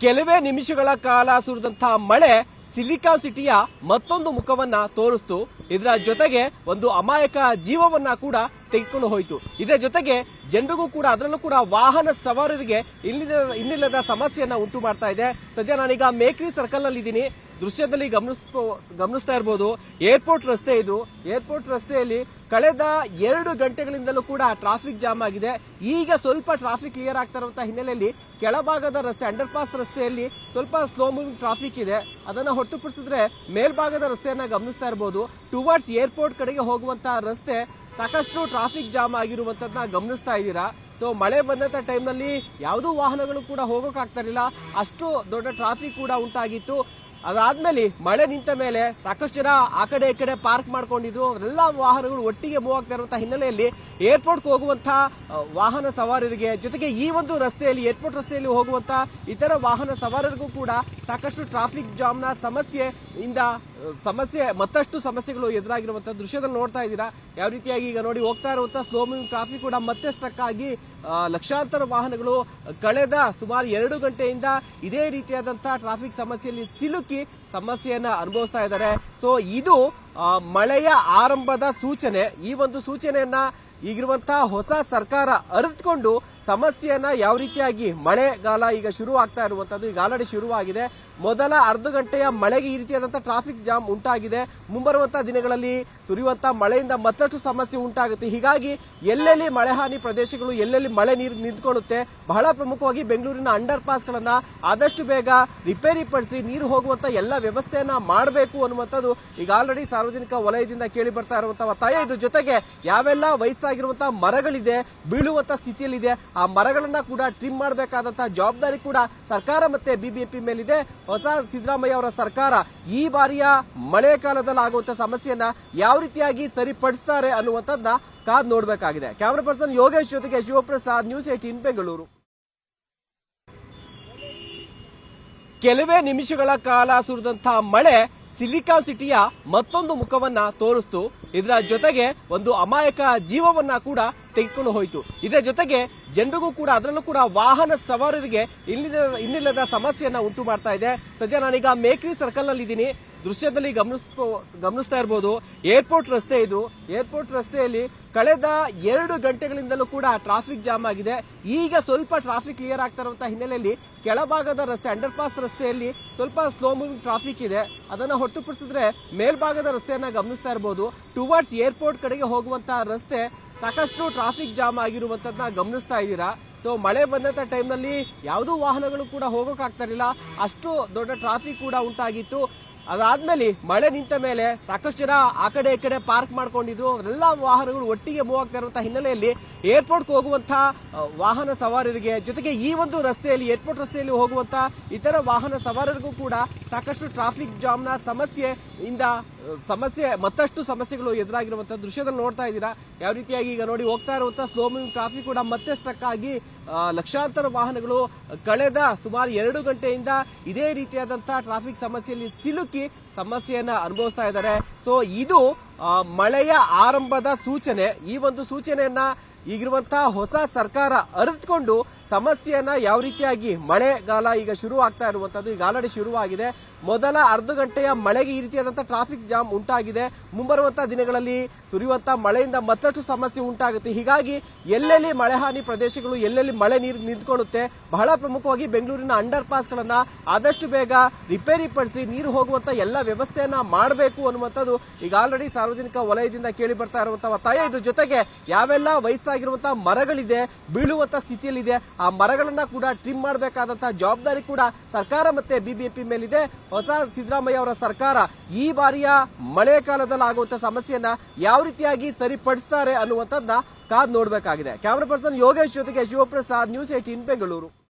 ಕೆಲವೇ ನಿಮಿಷಗಳ ಕಾಲ ಸುರಿದಂತಹ ಮಳೆ ಸಿಲಿಕಾನ್ ಸಿಟಿಯ ಮತ್ತೊಂದು ಮುಖವನ್ನ ತೋರಿಸ್ತು. ಇದರ ಜೊತೆಗೆ ಒಂದು ಅಮಾಯಕ ಜೀವವನ್ನ ಕೂಡ ತೆಗೆದುಕೊಂಡು ಹೋಯಿತು. ಇದರ ಜೊತೆಗೆ ಜನರಿಗೂ ಕೂಡ ಅದರಲ್ಲೂ ಕೂಡ ವಾಹನ ಸವಾರರಿಗೆ ಇನ್ನಿಲ್ಲದ ಸಮಸ್ಯೆಯನ್ನ ಉಂಟು ಮಾಡ್ತಾ ಇದೆ. ಸದ್ಯ ನಾನೀಗ ಮೇಕ್ರಿ ಸರ್ಕಲ್ ನಲ್ಲಿ ಇದ್ದೀನಿ. ದೃಶ್ಯದಲ್ಲಿ ಗಮನಿಸ್ತಾ ಇರಬಹುದು, ಏರ್ಪೋರ್ಟ್ ರಸ್ತೆ ಇದು. ಏರ್ಪೋರ್ಟ್ ರಸ್ತೆಯಲ್ಲಿ ಕಳೆದ 2 ಗಂಟೆಗಳಿಂದಲೂ ಕೂಡ ಟ್ರಾಫಿಕ್ ಜಾಮ್ ಆಗಿದೆ. ಈಗ ಸ್ವಲ್ಪ ಟ್ರಾಫಿಕ್ ಕ್ಲಿಯರ್ ಆಗ್ತಾ ಇರುವಂತಹ ಹಿನ್ನೆಲೆಯಲ್ಲಿ ಕೆಳಭಾಗದ ರಸ್ತೆ, ಅಂಡರ್ ಪಾಸ್ ರಸ್ತೆಯಲ್ಲಿ ಸ್ವಲ್ಪ ಸ್ಲೋ ಮೂವಿಂಗ್ ಟ್ರಾಫಿಕ್ ಇದೆ. ಅದನ್ನ ಹೊರತುಪಡಿಸಿದ್ರೆ ಮೇಲ್ಭಾಗದ ರಸ್ತೆಯನ್ನ ಗಮನಿಸ್ತಾ ಇರಬಹುದು. ಟುವರ್ಡ್ಸ್ ಏರ್ಪೋರ್ಟ್ ಕಡೆಗೆ ಹೋಗುವಂತಹ ರಸ್ತೆ ಸಾಕಷ್ಟು ಟ್ರಾಫಿಕ್ ಜಾಮ್ ಆಗಿರುವಂತದನ್ನ ಗಮನಿಸ್ತಾ ಇದ್ದೀರಾ. ಸೊ ಮಳೆ ಬಂದಂತ ಟೈಮ್ ನಲ್ಲಿ ಯಾವುದೂ ವಾಹನಗಳು ಕೂಡ ಹೋಗೋಕ್ಕಾಗ್ತಾ ಇರಲಿಲ್ಲ, ಅಷ್ಟು ದೊಡ್ಡ ಟ್ರಾಫಿಕ್ ಕೂಡ ಉಂಟಾಗಿತ್ತು. ಅದಾದ್ಮೇಲೆ ಮಳೆ ನಿಂತ ಮೇಲೆ ಸಾಕಷ್ಟು ಜನ ಆ ಕಡೆ ಈ ಕಡೆ ಪಾರ್ಕ್ ಮಾಡ್ಕೊಂಡಿದ್ರು. ಎಲ್ಲ ವಾಹನಗಳು ಒಟ್ಟಿಗೆ ಮೂವ್ ಆಗ್ತಾ ಇರುವಂತಹ ಹಿನ್ನೆಲೆಯಲ್ಲಿ ಏರ್ಪೋರ್ಟ್ಗೆ ಹೋಗುವಂತಹ ವಾಹನ ಸವಾರರಿಗೆ, ಜೊತೆಗೆ ಈ ಒಂದು ರಸ್ತೆಯಲ್ಲಿ ಏರ್ಪೋರ್ಟ್ ರಸ್ತೆಯಲ್ಲಿ ಹೋಗುವಂತಹ ಇತರ ವಾಹನ ಸವಾರರಿಗೂ ಕೂಡ ಸಾಕಷ್ಟು ಟ್ರಾಫಿಕ್ ಜಾಮ್ನ ಮತ್ತಷ್ಟು ಸಮಸ್ಯೆಗಳು ಎದುರಾಗಿರುವಂತಹ ದೃಶ್ಯದಲ್ಲಿ ನೋಡ್ತಾ ಇದ್ದೀರಾ. ಯಾವ ರೀತಿಯಾಗಿ ಈಗ ನೋಡಿ ಹೋಗ್ತಾ ಇರುವಂತಹ ಸ್ಲೋ ಮೂವಿಂಗ್ ಟ್ರಾಫಿಕ್ ಕೂಡ ಮತ್ತೆ ಸ್ಟಕ್ ಆಗಿ ಲಕ್ಷಾಂತರ ವಾಹನಗಳು ಕಳೆದ ಸುಮಾರು 2 ಗಂಟೆಯಿಂದ ಇದೇ ರೀತಿಯಾದಂತಹ ಟ್ರಾಫಿಕ್ ಸಮಸ್ಯೆಯಲ್ಲಿ ಸಿಲುಕಿ ಸಮಸ್ಯೆಯನ್ನ ಅನುಭವಿಸ್ತಾ ಇದ್ದಾರೆ. ಸೊ ಇದು ಮಳೆಯ ಆರಂಭದ ಸೂಚನೆ. ಈ ಒಂದು ಸೂಚನೆಯನ್ನ ಈಗಿರುವಂತಹ ಹೊಸ ಸರ್ಕಾರ ಅರಿತುಕೊಂಡು ಸಮಸ್ಯೆಯನ್ನ ಯಾವ ರೀತಿಯಾಗಿ, ಮಳೆಗಾಲ ಈಗ ಶುರು ಆಗ್ತಾ ಇರುವಂತದ್ದು, ಈಗ ಆಲ್ರೆಡಿ ಶುರುವಾಗಿದೆ. ಮೊದಲ ಅರ್ಧ ಗಂಟೆಯ ಮಳೆಗೆ ಈ ರೀತಿಯಾದಂತಹ ಟ್ರಾಫಿಕ್ ಜಾಮ್ ಉಂಟಾಗಿದೆ. ಮುಂಬರುವಂತಹ ದಿನಗಳಲ್ಲಿ ಸುರಿಯುವಂತಹ ಮಳೆಯಿಂದ ಮತ್ತಷ್ಟು ಸಮಸ್ಯೆ ಉಂಟಾಗುತ್ತೆ. ಹೀಗಾಗಿ ಎಲ್ಲೆಲ್ಲಿ ಮಳೆ ಹಾನಿ ಪ್ರದೇಶಗಳು, ಎಲ್ಲೆಲ್ಲಿ ಮಳೆ ನೀರು ನಿಂತ್ಕೊಳ್ಳುತ್ತೆ, ಬಹಳ ಪ್ರಮುಖವಾಗಿ ಬೆಂಗಳೂರಿನ ಅಂಡರ್ ಪಾಸ್ ಗಳನ್ನ ಆದಷ್ಟು ಬೇಗ ರಿಪೇರಿ ಪಡಿಸಿ ನೀರು ಹೋಗುವಂತ ಎಲ್ಲ ವ್ಯವಸ್ಥೆಯನ್ನ ಮಾಡಬೇಕು ಅನ್ನುವಂಥದ್ದು ಈಗ ಆಲ್ರೆಡಿ ಸಾರ್ವಜನಿಕ ವಲಯದಿಂದ ಕೇಳಿ ಬರ್ತಾ ಇರುವಂತಹ ಒತ್ತಾಯ. ಇದ್ರ ಜೊತೆಗೆ ಯಾವೆಲ್ಲ ವಯಸ್ಸಾಗಿರುವಂತಹ ಮರಗಳಿದೆ, ಬೀಳುವಂತ ಸ್ಥಿತಿಯಲ್ಲಿದೆ, ಆ ಮರಗಳನ್ನ ಕೂಡ ಟ್ರಿಮ್ ಮಾಡಬೇಕಾದಂತಹ ಜವಾಬ್ದಾರಿ ಕೂಡ ಸರ್ಕಾರ ಮತ್ತೆ ಬಿಬಿಎಂಪಿ ಮೇಲಿದೆ. ಹೊಸ ಸಿದ್ದರಾಮಯ್ಯ ಅವರ ಸರ್ಕಾರ ಈ ಬಾರಿಯ ಮಳೆಗಾಲದಲ್ಲಿ ಆಗುವಂತಹ ಸಮಸ್ಯೆಯನ್ನ ಯಾವ ರೀತಿಯಾಗಿ ಸರಿಪಡಿಸ್ತಾರೆ ಅನ್ನುವಂಥದ್ದನ್ನ ಕಾದ್ ನೋಡಬೇಕಾಗಿದೆ. ಕ್ಯಾಮರಾ ಪರ್ಸನ್ ಯೋಗೇಶ್ ಜೊತೆಗೆ ಶಿವಪ್ರಸಾದ್, ನ್ಯೂಸ್ 18 ಬೆಂಗಳೂರು. ಕೆಲವೇ ನಿಮಿಷಗಳ ಕಾಲ ಸುರಿದಂತಹ ಮಳೆ ಸಿಲಿಕಾನ್ ಸಿಟಿಯ ಮತ್ತೊಂದು ಮುಖವನ್ನ ತೋರಿಸ್ತು. ಇದರ ಜೊತೆಗೆ ಒಂದು ಅಮಾಯಕ ಜೀವವನ್ನ ಕೂಡ ತೆಗೆದುಕೊಂಡು ಹೋಯಿತು. ಇದರ ಜೊತೆಗೆ ಜನರಿಗೂ ಕೂಡ ಅದರಲ್ಲೂ ಕೂಡ ವಾಹನ ಸವಾರರಿಗೆ ಇನ್ನಿಲ್ಲದ ಸಮಸ್ಯೆಯನ್ನ ಉಂಟು ಮಾಡ್ತಾ ಇದೆ. ಸದ್ಯ ನಾನೀಗ ಮೇಕ್ರಿ ಸರ್ಕಲ್ ನಲ್ಲಿ ಇದ್ದೀನಿ. ದೃಶ್ಯದಲ್ಲಿ ಗಮನಿಸ್ತಾ ಇರಬಹುದು, ಏರ್ಪೋರ್ಟ್ ರಸ್ತೆ ಇದು. ಏರ್ಪೋರ್ಟ್ ರಸ್ತೆಯಲ್ಲಿ ಕಳೆದ 2 ಗಂಟೆಗಳಿಂದಲೂ ಕೂಡ ಟ್ರಾಫಿಕ್ ಜಾಮ್ ಆಗಿದೆ. ಈಗ ಸ್ವಲ್ಪ ಟ್ರಾಫಿಕ್ ಕ್ಲಿಯರ್ ಆಗ್ತಾ ಇರುವಂತಹ ಹಿನ್ನೆಲೆಯಲ್ಲಿ ಕೆಳಭಾಗದ ರಸ್ತೆ, ಅಂಡರ್ ಪಾಸ್ ರಸ್ತೆಯಲ್ಲಿ ಸ್ವಲ್ಪ ಸ್ಲೋ ಮೂವಿಂಗ್ ಟ್ರಾಫಿಕ್ ಇದೆ. ಅದನ್ನ ಹೊರತುಪಡಿಸಿದ್ರೆ ಮೇಲ್ಭಾಗದ ರಸ್ತೆಯನ್ನ ಗಮನಿಸ್ತಾ ಇರಬಹುದು. ಟುವರ್ಡ್ಸ್ ಏರ್ಪೋರ್ಟ್ ಕಡೆಗೆ ಹೋಗುವಂತಹ ರಸ್ತೆ ಸಾಕಷ್ಟು ಟ್ರಾಫಿಕ್ ಜಾಮ್ ಆಗಿರುವಂತದನ್ನ ಗಮನಿಸ್ತಾ ಇದ್ದೀರಾ. ಸೊ ಮಳೆ ಬಂದಂತ ಟೈಮ್ ನಲ್ಲಿ ಯಾವುದೂ ವಾಹನಗಳು ಕೂಡ ಹೋಗೋಕ್ಕಾಗ್ತಾ ಇರಲಿಲ್ಲ, ಅಷ್ಟು ದೊಡ್ಡ ಟ್ರಾಫಿಕ್ ಕೂಡ ಉಂಟಾಗಿತ್ತು. ಅದಾದ್ಮೇಲೆ ಮಳೆ ನಿಂತ ಮೇಲೆ ಸಾಕಷ್ಟು ಜನ ಆ ಕಡೆ ಈ ಕಡೆ ಪಾರ್ಕ್ ಮಾಡ್ಕೊಂಡಿದ್ರು. ಎಲ್ಲ ವಾಹನಗಳು ಒಟ್ಟಿಗೆ ಮೂವ್ ಆಗ್ತಾ ಇರುವಂತಹ ಹಿನ್ನೆಲೆಯಲ್ಲಿ ಏರ್ಪೋರ್ಟ್ಗೆ ಹೋಗುವಂತಹ ವಾಹನ ಸವಾರರಿಗೆ, ಜೊತೆಗೆ ಈ ಒಂದು ರಸ್ತೆಯಲ್ಲಿ ಏರ್ಪೋರ್ಟ್ ರಸ್ತೆಯಲ್ಲಿ ಹೋಗುವಂತಹ ಇತರ ವಾಹನ ಸವಾರರಿಗೂ ಕೂಡ ಸಾಕಷ್ಟು ಟ್ರಾಫಿಕ್ ಜಾಮ್ನ ಮತ್ತಷ್ಟು ಸಮಸ್ಯೆಗಳು ಎದುರಾಗಿರುವಂತಹ ದೃಶ್ಯದಲ್ಲಿ ನೋಡ್ತಾ ಇದ್ದೀರಾ. ಯಾವ ರೀತಿಯಾಗಿ ಈಗ ನೋಡಿ ಹೋಗ್ತಾ ಇರುವಂತಹ ಸ್ಲೋ ಮೂವಿಂಗ್ ಟ್ರಾಫಿಕ್ ಕೂಡ ಮತ್ತೆ ಸ್ಟಕ್ ಆಗಿ ಲಕ್ಷಾಂತರ ವಾಹನಗಳು ಕಳೆದ ಸುಮಾರು 2 ಗಂಟೆಯಿಂದ ಇದೇ ರೀತಿಯಾದಂತಹ ಟ್ರಾಫಿಕ್ ಸಮಸ್ಯೆಯಲ್ಲಿ ಸಿಲುಕಿ ಸಮಸ್ಯೆಯನ್ನ ಅನುಭವಿಸ್ತಾ ಇದ್ದಾರೆ. ಸೊ ಇದು ಮಳೆಯ ಆರಂಭದ ಸೂಚನೆ. ಈ ಒಂದು ಸೂಚನೆಯನ್ನ ಈಗಿರುವಂತಹ ಹೊಸ ಸರ್ಕಾರ ಅರಿತುಕೊಂಡು ಸಮಸ್ಯೆಯನ್ನ ಯಾವ ರೀತಿಯಾಗಿ, ಮಳೆಗಾಲ ಈಗ ಶುರು ಆಗ್ತಾ ಇರುವಂತದ್ದು, ಈಗ ಆಲ್ರೆಡಿ ಶುರುವಾಗಿದೆ. ಮೊದಲ ಅರ್ಧ ಗಂಟೆಯ ಮಳೆಗೆ ಈ ರೀತಿಯಾದಂತಹ ಟ್ರಾಫಿಕ್ ಜಾಮ್ ಉಂಟಾಗಿದೆ. ಮುಂಬರುವಂತಹ ದಿನಗಳಲ್ಲಿ ಸುರಿಯುವಂತಹ ಮಳೆಯಿಂದ ಮತ್ತಷ್ಟು ಸಮಸ್ಯೆ ಉಂಟಾಗುತ್ತೆ. ಹೀಗಾಗಿ ಎಲ್ಲೆಲ್ಲಿ ಮಳೆ ಹಾನಿ ಪ್ರದೇಶಗಳು, ಎಲ್ಲೆಲ್ಲಿ ಮಳೆ ನೀರು ನಿಂತ್ಕೊಳ್ಳುತ್ತೆ, ಬಹಳ ಪ್ರಮುಖವಾಗಿ ಬೆಂಗಳೂರಿನ ಅಂಡರ್ ಪಾಸ್ ಗಳನ್ನ ಆದಷ್ಟು ಬೇಗ ರಿಪೇರಿ ಪಡಿಸಿ ನೀರು ಹೋಗುವಂತ ಎಲ್ಲ ವ್ಯವಸ್ಥೆಯನ್ನ ಮಾಡಬೇಕು ಅನ್ನುವಂಥದ್ದು ಈಗ ಆಲ್ರೆಡಿ ಸಾರ್ವಜನಿಕ ವಲಯದಿಂದ ಕೇಳಿ ಬರ್ತಾ ಇರುವಂತಹ ಒತ್ತಾಯ. ಇದ್ರ ಜೊತೆಗೆ ಯಾವೆಲ್ಲ ವಯಸ್ಸಾಗಿರುವಂತಹ ಮರಗಳಿದೆ, ಬೀಳುವಂತ ಸ್ಥಿತಿಯಲ್ಲಿದೆ, ಆ ಮರಗಳನ್ನ ಕೂಡ ಟ್ರಿಮ್ ಮಾಡಬೇಕಾದಂತಹ ಜವಾಬ್ದಾರಿ ಕೂಡ ಸರ್ಕಾರ ಮತ್ತೆ ಬಿಬಿಎಂಪಿ ಮೇಲಿದೆ. ಹೊಸ ಸಿದ್ದರಾಮಯ್ಯ ಅವರ ಸರ್ಕಾರ ಈ ಬಾರಿಯ ಮಳೆಗಾಲದಲ್ಲಿ ಆಗುವಂತಹ ಸಮಸ್ಯೆಯನ್ನ ಯಾವ ರೀತಿಯಾಗಿ ಸರಿಪಡಿಸ್ತಾರೆ ಅನ್ನುವಂಥದ್ದನ್ನ ಕಾದ್ ನೋಡಬೇಕಾಗಿದೆ. ಕ್ಯಾಮರಾ ಪರ್ಸನ್ ಯೋಗೇಶ್ ಜೊತೆಗೆ ಶಿವಪ್ರಸಾದ್, ನ್ಯೂಸ್ 18 ಬೆಂಗಳೂರು.